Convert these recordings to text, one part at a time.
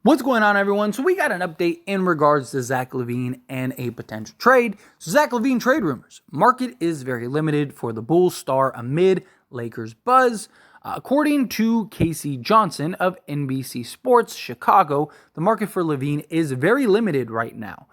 What's going on, everyone? So we got an update in regards to Zach Lavine and a potential trade. So Zach Lavine trade rumors. Market is very limited for the Bulls star amid Lakers buzz. According to Casey Johnson of NBC Sports Chicago, the market for Lavine is very limited right now.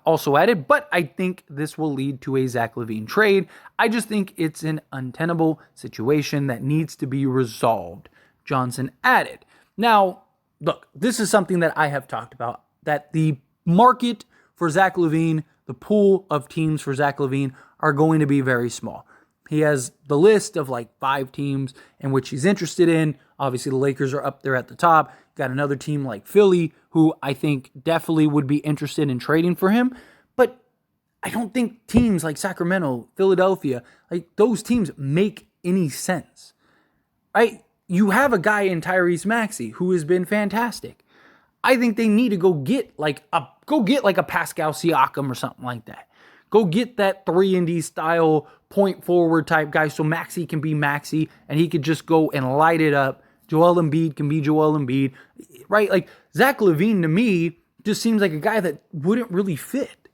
Also added, but I think this will lead to a Zach Lavine trade. I just think it's an untenable situation that needs to be resolved, Johnson added. Now, look, this is something that I have talked about, that the market for Zach Lavine, the pool of teams for Zach Lavine are going to be very small. He has the list of like 5 teams in which he's interested in. Obviously, the Lakers are up there at the top. Got another team like Philly, who I think definitely would be interested in trading for him. But I don't think teams like Sacramento, Philadelphia, like those teams make any sense, right? You have a guy in Tyrese Maxey who has been fantastic. I think they need to go get like a Pascal Siakam or something like that. Go get that 3-and-D style point forward type guy so Maxey can be Maxey and he could just go and light it up. Joel Embiid can be Joel Embiid, right? Like Zach Lavine to me just seems like a guy that wouldn't really fit.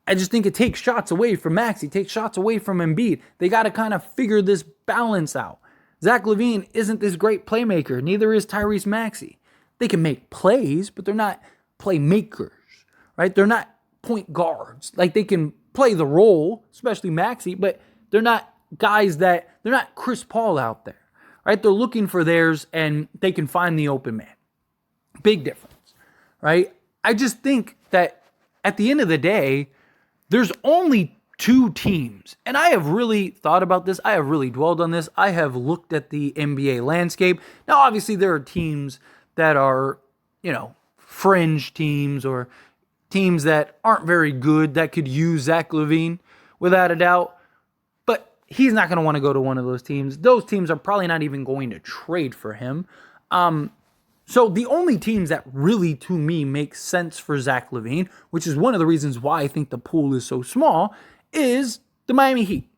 I just think it takes shots away from Maxey, takes shots away from Embiid. They got to kind of figure this balance out. Zach Lavine isn't this great playmaker. Neither is Tyrese Maxey. They can make plays, but they're not playmakers, right? They're not point guards. Like they can play the role, especially Maxey, but they're not guys they're not Chris Paul out there, right? They're looking for theirs and they can find the open man. Big difference, right? I just think that at the end of the day, there's only 2 teams. And I have really thought about this. I have really dwelled on this. I have looked at the NBA landscape. Now, obviously, there are teams that are, fringe teams or teams that aren't very good that could use Zach Lavine without a doubt. But he's not going to want to go to one of those teams. Those teams are probably not even going to trade for him. So the only teams that really, to me, make sense for Zach Lavine, which is one of the reasons why I think the pool is so small, is the Miami Heat,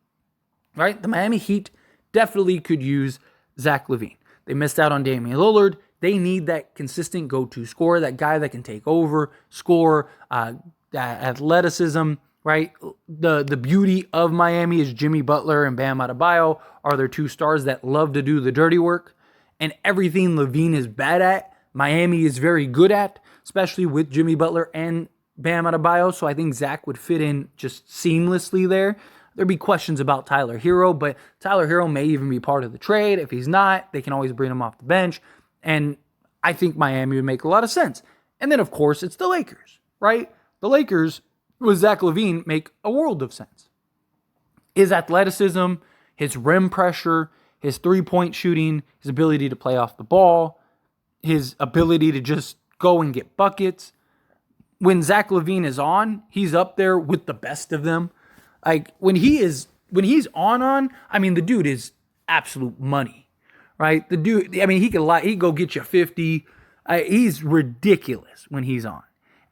right? The Miami Heat definitely could use Zach Lavine. They missed out on Damian Lillard. They need that consistent go-to scorer, that guy that can take over, score, that athleticism, right? The beauty of Miami is Jimmy Butler and Bam Adebayo are their 2 stars that love to do the dirty work. And everything Lavine is bad at, Miami is very good at, especially with Jimmy Butler and Bam Adebayo, so I think Zach would fit in just seamlessly there. There'd be questions about Tyler Hero, but Tyler Hero may even be part of the trade. If he's not, they can always bring him off the bench, and I think Miami would make a lot of sense. And then, of course, it's the Lakers, right? The Lakers, with Zach Lavine, make a world of sense. His athleticism, his rim pressure, his three-point shooting, his ability to play off the ball, his ability to just go and get buckets. When Zach Lavine is on, he's up there with the best of them. Like when he's on, I mean, the dude is absolute money, right? The dude, I mean, he could go get you 50. He's ridiculous when he's on.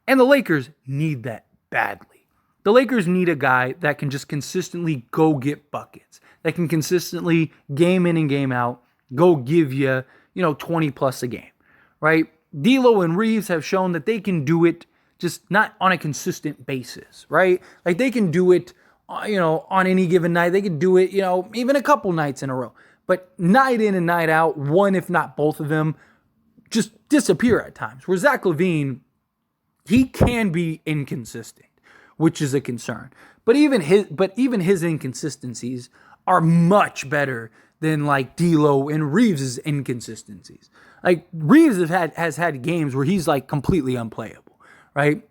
And the Lakers need that badly. The Lakers need a guy that can just consistently go get buckets, that can consistently game in and game out, go give you, 20 plus a game, right? D'Lo and Reeves have shown that they can do it, just not on a consistent basis, right? Like they can do it, on any given night. They can do it, even a couple nights in a row. But night in and night out, one if not both of them just disappear at times. Where Zach Lavine, he can be inconsistent, which is a concern. But even his inconsistencies are much better than like D'Lo and Reeves' inconsistencies. Like Reeves has had games where he's like completely unplayable, right?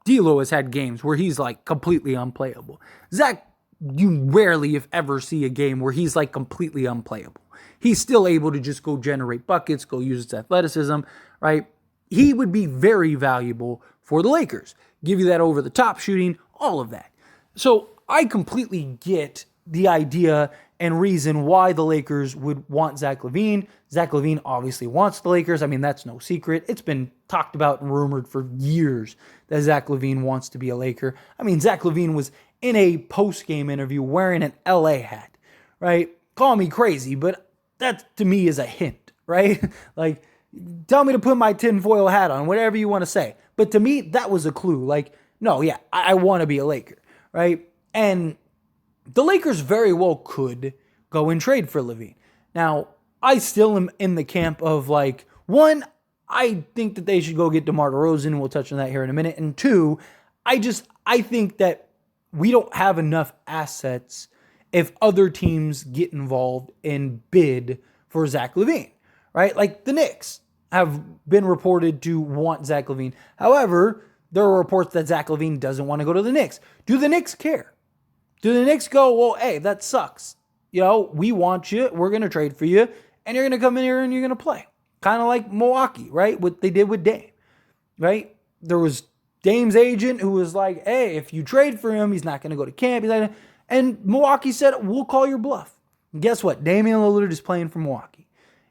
D'Lo has had games where he's like completely unplayable. Zach, you rarely, if ever, see a game where he's like completely unplayable. He's still able to just go generate buckets, go use his athleticism, right? He would be very valuable for the Lakers. Give you that over-the-top shooting, all of that. So I completely get the idea and reason why the Lakers would want Zach Lavine. Zach Lavine obviously wants the Lakers. I mean, that's no secret. It's been talked about and rumored for years that Zach Lavine wants to be a Laker. I mean, Zach Lavine was in a post-game interview wearing an LA hat, right? Call me crazy, but that to me is a hint, right? Like Tell me to put my tinfoil hat on, whatever you want to say. But to me, that was a clue. Like, no, yeah, I want to be a Laker, right? And the Lakers very well could go and trade for LaVine. Now, I still am in the camp of like, one, I think that they should go get DeMar Rose, and we'll touch on that here in a minute. And two, I think that we don't have enough assets if other teams get involved and bid for Zach Lavine, right? Like the Knicks have been reported to want Zach Lavine. However, there are reports that Zach Lavine doesn't want to go to the Knicks. Do the Knicks care? Do the Knicks go, well, hey, that sucks. We want you. We're going to trade for you. And you're going to come in here and you're going to play. Kind of like Milwaukee, right? What they did with Dame, right? There was Dame's agent who was like, hey, if you trade for him, he's not going to go to camp. And Milwaukee said, we'll call your bluff. And guess what? Damian Lillard is playing for Milwaukee.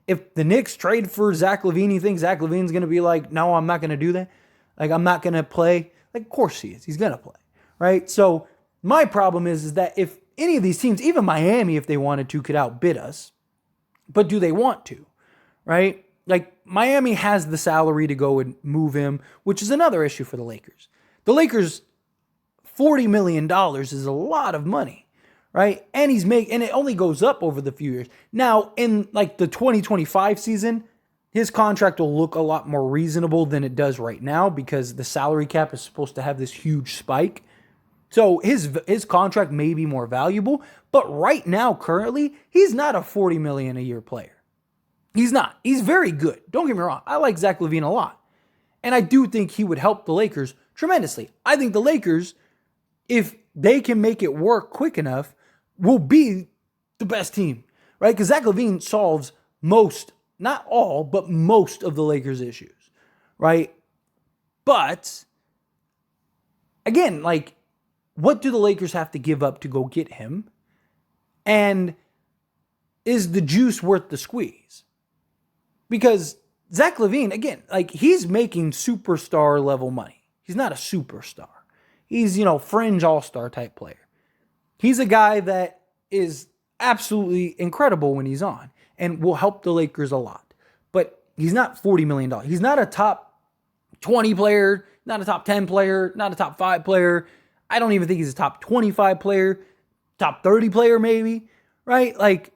If the Knicks trade for Zach Lavine, you think Zach Lavine's going to be like, no, I'm not going to do that? Like, I'm not going to play? Like, of course he is. He's going to play, right? So my problem is that if any of these teams, even Miami, if they wanted to, could outbid us, but do they want to, right? Like, Miami has the salary to go and move him, which is another issue for the Lakers. The Lakers, $40 million is a lot of money, right? And and it only goes up over the few years. Now, in like the 2025 season, his contract will look a lot more reasonable than it does right now because the salary cap is supposed to have this huge spike. So his contract may be more valuable, but right now, currently, he's not a $40 million a year player. He's not. He's very good. Don't get me wrong. I like Zach Lavine a lot. And I do think he would help the Lakers tremendously. I think the Lakers, if they can make it work quick enough, will be the best team, right? Because Zach Lavine solves most, not all, but most of the Lakers' issues, right? But, again, like, what do the Lakers have to give up to go get him? And is the juice worth the squeeze? Because Zach Lavine, again, like, he's making superstar level money. He's not a superstar. He's, fringe all-star type player. He's a guy that is absolutely incredible when he's on and will help the Lakers a lot. But he's not $40 million. He's not a top 20 player, not a top 10 player, not a top 5 player. I don't even think he's a top 25 player, top 30 player maybe, right? Like,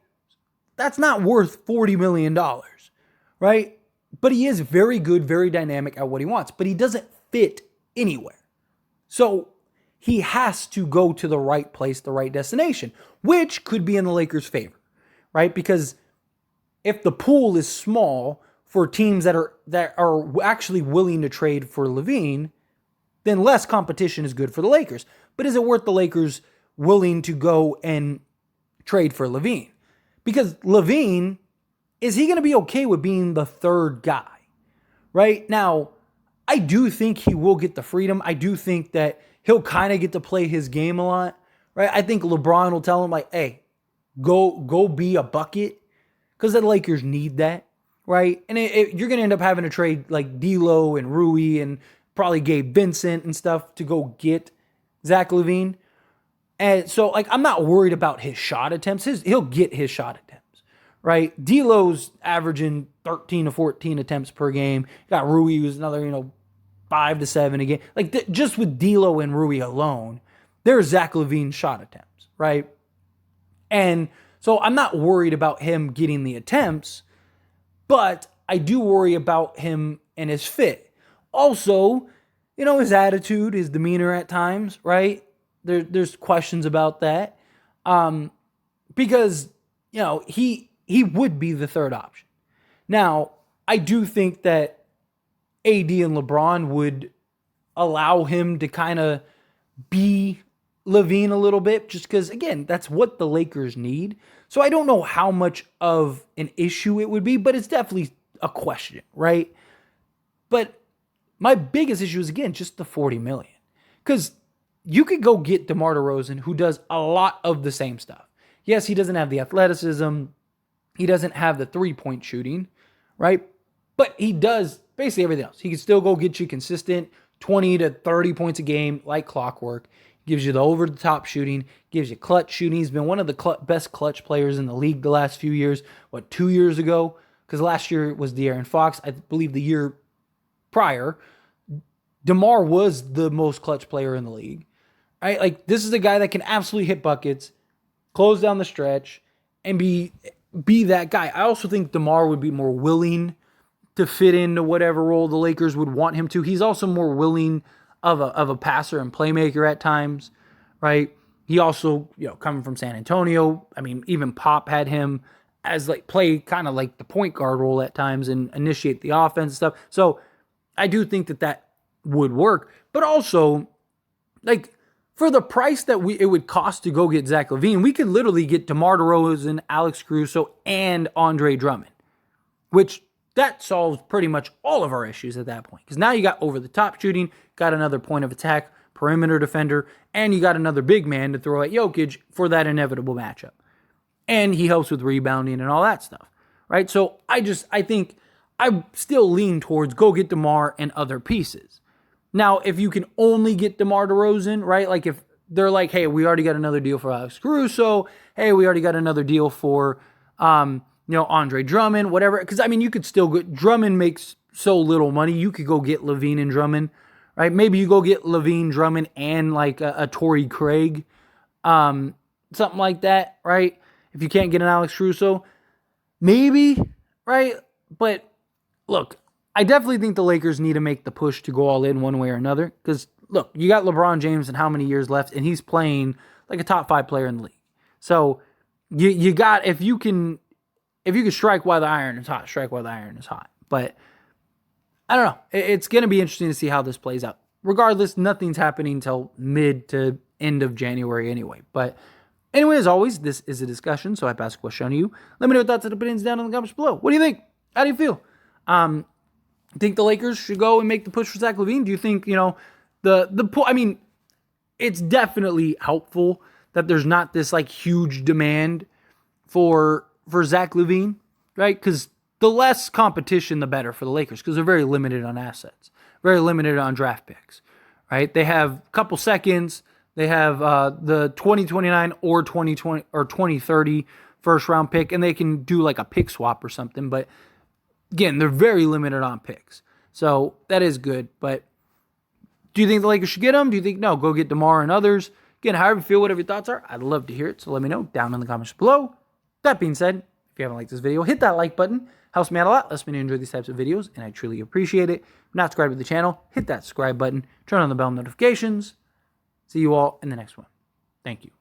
that's not worth $40 million, right? But he is very good, very dynamic at what he wants, but he doesn't fit anywhere. So he has to go to the right place, the right destination, which could be in the Lakers' favor, right? Because if the pool is small for teams that are actually willing to trade for Lavine, then less competition is good for the Lakers. But is it worth the Lakers willing to go and trade for Lavine? Because Lavine, is he going to be okay with being the third guy? Right? Now, I do think he will get the freedom. I do think that he'll kind of get to play his game a lot. Right? I think LeBron will tell him, like, hey, go be a bucket. Because the Lakers need that. Right? And you're going to end up having to trade like D'Lo and Rui and probably Gabe Vincent and stuff to go get Zach Lavine. And so, like, I'm not worried about his shot attempts. He'll get his shot attempts, right? D'Lo's averaging 13 to 14 attempts per game. Got Rui, who's another, 5 to 7 a game. Like, just with D'Lo and Rui alone, there's Zach Lavine shot attempts, right? And so I'm not worried about him getting the attempts, but I do worry about him and his fit. Also, his attitude, his demeanor at times, right? There's questions about that. Because, he would be the third option. Now, I do think that AD and LeBron would allow him to kind of be Lavine a little bit, just because, again, that's what the Lakers need. So I don't know how much of an issue it would be, but it's definitely a question, right? But my biggest issue is, again, just the $40 million. Because you could go get DeMar DeRozan, who does a lot of the same stuff. Yes, he doesn't have the athleticism. He doesn't have the three-point shooting, right? But he does basically everything else. He can still go get you consistent 20 to 30 points a game like clockwork. Gives you the over-the-top shooting. Gives you clutch shooting. He's been one of the best clutch players in the league the last few years. 2 years ago? because last year was De'Aaron Fox. I believe the year prior, DeMar was the most clutch player in the league. Right? Like, this is a guy that can absolutely hit buckets, close down the stretch, and be that guy. I also think DeMar would be more willing to fit into whatever role the Lakers would want him to. He's also more willing of a passer and playmaker at times, right? He also, coming from San Antonio, I mean, even Pop had him as play kind of like the point guard role at times and initiate the offense and stuff. So I do think that would work. But also, for the price that it would cost to go get Zach Lavine, we could literally get DeMar DeRozan, Alex Caruso, and Andre Drummond, which that solves pretty much all of our issues at that point. Because now you got over-the-top shooting, got another point of attack, perimeter defender, and you got another big man to throw at Jokic for that inevitable matchup. And he helps with rebounding and all that stuff, right? So I think I still lean towards go get DeMar and other pieces. Now, if you can only get DeMar DeRozan, right? Like if they're like, hey, we already got another deal for Alex Caruso. Hey, we already got another deal for, Andre Drummond, whatever. Because, I mean, you could still get, Drummond makes so little money. You could go get Lavine and Drummond, right? Maybe you go get Lavine, Drummond, and like a Torrey Craig, something like that, right? If you can't get an Alex Caruso, maybe, right? But look, I definitely think the Lakers need to make the push to go all in one way or another. Because, look, you got LeBron James and how many years left, and he's playing like a top 5 player in the league. So you got, if you can strike while the iron is hot, strike while the iron is hot. But I don't know. It's going to be interesting to see how this plays out. Regardless, nothing's happening until mid to end of January anyway. But anyway, as always, this is a discussion, so I pass a question on to you. Let me know your thoughts and opinions down in the comments below. What do you think? How do you feel? Think the Lakers should go and make the push for Zach Lavine? Do you think, I mean, it's definitely helpful that there's not this like huge demand for Zach Lavine, right? Because the less competition, the better for the Lakers, because they're very limited on assets, very limited on draft picks, right? They have a couple seconds. They have the 2029 or 2020 or 2030 first round pick, and they can do like a pick swap or something. But again, they're very limited on picks. So that is good. But do you think the Lakers should get them? Do you think, no, go get DeMar and others? Again, however you feel, whatever your thoughts are, I'd love to hear it. So let me know down in the comments below. That being said, if you haven't liked this video, hit that like button. Helps me out a lot. Lets me know you enjoy these types of videos, and I truly appreciate it. If you're not subscribed to the channel, hit that subscribe button. Turn on the bell notifications. See you all in the next one. Thank you.